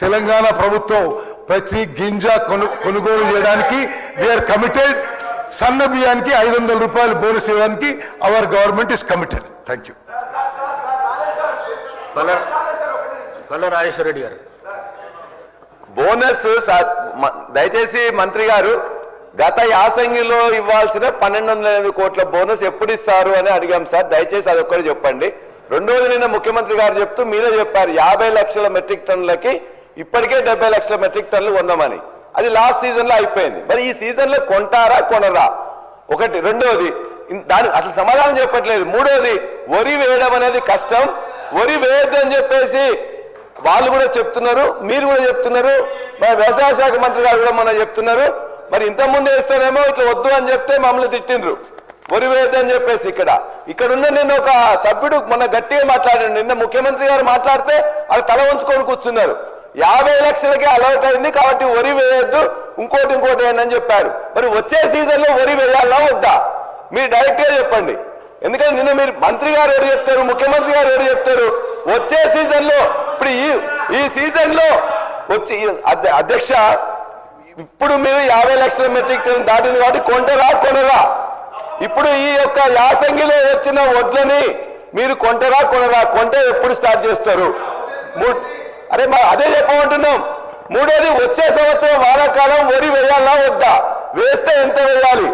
తెలంగాణ ప్రభుత్వం ప్రతి గింజ కొనుగోలు చేయడానికి వీఆర్ కమిటెడ్. సన్న బియ్యానికి 500 రూపాయలు బోనస్ ఇవ్వడానికి our government is committed. Thank you. Rajeshwara Reddy గారు. బోనస్ దయచేసి మంత్రి గారు, గత యాసంగిలో ఇవ్వాల్సిన 1208 కోట్ల బోనస్ ఎప్పుడు ఇస్తారు అని అడిగాం సార్. దయచేసి అది ఒక్కటి చెప్పండి. రెండోది, నిన్న ముఖ్యమంత్రి గారు చెప్తూ మీరే చెప్పారు 50 లక్షల మెట్రిక్ టన్నులకి ఇప్పటికే 70 లక్షల మెట్రిక్ టన్నులు కొన్నామని. అది లాస్ట్ సీజన్ లో అయిపోయింది. మరి ఈ సీజన్ లో కొంటారా కొనరా? ఒకటి. రెండోది, దానికి అసలు సమాధానం చెప్పట్లేదు. మూడోది, వరి వేయడం అనేది కష్టం, వరి వేయద్దని చెప్పేసి వాళ్ళు కూడా చెప్తున్నారు, మీరు కూడా చెప్తున్నారు, మన వ్యవసాయ శాఖ మంత్రి గారు కూడా మన చెప్తున్నారు. మరి ఇంతకుముందు వేస్తేనేమో ఇట్లా వద్దు అని చెప్తే మమ్మల్ని తిట్టిండ్రు, వరి వేయద్దని చెప్పేసి. ఇక్కడున్న నిన్న ఒక సభ్యుడు మొన్న గట్టిగా మాట్లాడాడు. నిన్న ముఖ్యమంత్రి గారు మాట్లాడితే వాళ్ళు తల ఉంచుకొని కూర్చున్నారు. 50 లక్షలకే అలౌట్ అయింది కాబట్టి వరి వేయొద్దు, ఇంకోటి అని చెప్పారు. మరి వచ్చే సీజన్ లో వరి వేయాలా వద్దా? మీరు డైరెక్ట్ గా చెప్పండి. ఎందుకంటే నిన్న మీరు మంత్రి గారు ఎవరు చెప్తారు, ముఖ్యమంత్రి గారు ఎవరు చెప్తారు? వచ్చే సీజన్ లో, ఇప్పుడు ఈ సీజన్ లో వచ్చి అధ్యక్ష, ఇప్పుడు మీరు 50 లక్షల మెట్రిక్ టన్ దాటింది కాబట్టి కొంటరా కొనరా? ఇప్పుడు ఈ యొక్క యాసంగిలో వచ్చిన వడ్లని మీరు కొంటరా కొనరా? కొంటే ఎప్పుడు స్టార్ట్ చేస్తారు? అరే అదే చెప్పమంటున్నాం. మూడోది, వచ్చే సంవత్సరం వానాకాలం వరి వేయాలా వద్దా? వేస్తే ఎంత వేయాలి?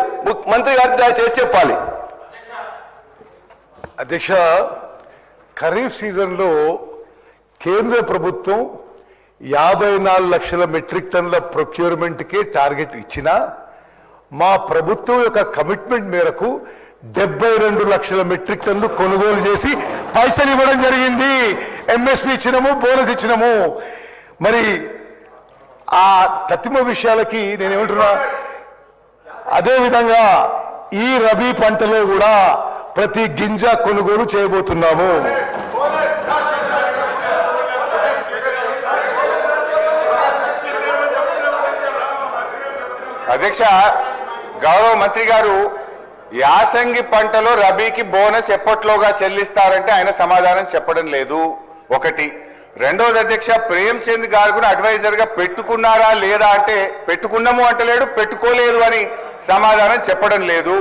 మంత్రి గారు దయచేసి చెప్పాలి. అధ్యక్ష, ఖరీఫ్ సీజన్లో కేంద్ర ప్రభుత్వం 54 లక్షల మెట్రిక్ టన్నుల ప్రొక్యూర్మెంట్కే టార్గెట్ ఇచ్చినా మా ప్రభుత్వం యొక్క కమిట్మెంట్ మేరకు 72 లక్షల మెట్రిక్ టన్నులు కొనుగోలు చేసి పైసలు ఇవ్వడం జరిగింది. ఎంఎస్పీ ఇచ్చినాము, బోనస్ ఇచ్చినాము. మరి ఆ తత్తిమ విషయాలకి నేనేమంటున్నా, అదేవిధంగా ఈ రబీ పంటలో కూడా ప్రతి గింజ కొనుగోలు చేయబోతున్నాము. అధ్యక్ష, గౌరవ మంత్రి గారు, యాసంగి పంటలో రబీకి బోనస్ ఎప్పట్లోగా చెల్లిస్తారంటే ఆయన సమాధానం చెప్పడం లేదు. ఒకటి. రెండోది అధ్యక్ష, ప్రేమ్చంద్ గారు కూడా అడ్వైజర్ గా పెట్టుకున్నారా లేదా అంటే పెట్టుకున్నాము అంటలేడు, పెట్టుకోలేదు అని సమాధానం చెప్పడం లేదు.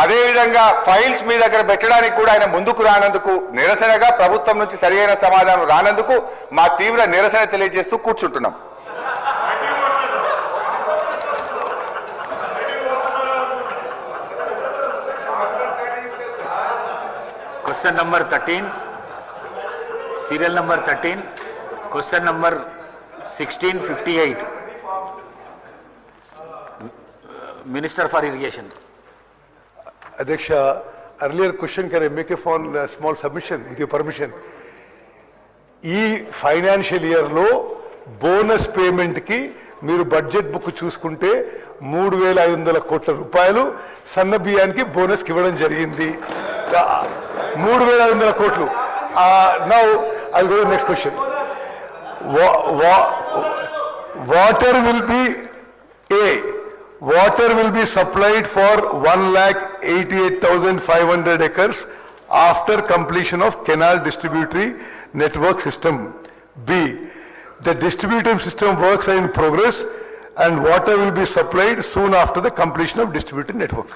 అదేవిధంగా ఫైల్స్ మీ దగ్గర పెట్టడానికి కూడా ఆయన ముందుకు రానందుకు నిరసనగా ప్రభుత్వం నుంచి సరైన సమాధానం రానందుకు మా తీవ్ర నిరసన తెలియజేస్తూ కూర్చుంటున్నాం. Question number 13, serial number 13, question number 1658, Minister for Irrigation. Adhyaksha, earlier question, can I make a small submission with your permission? ఈ ఫైనాన్షియల్ ఇయర్లో బోనస్ పేమెంట్కి మీరు బడ్జెట్ బుక్ చూసుకుంటే 3,500 కోట్ల రూపాయలు సన్న బియ్యానికి బోనస్కి ఇవ్వడం జరిగింది. 3,500 కోట్లు. Now I'll go to the next question. Water will be supplied for 1,88,500 acres after completion of canal distributory network system. B. The distributive system works are in progress and water will be supplied soon after the completion of distributed network.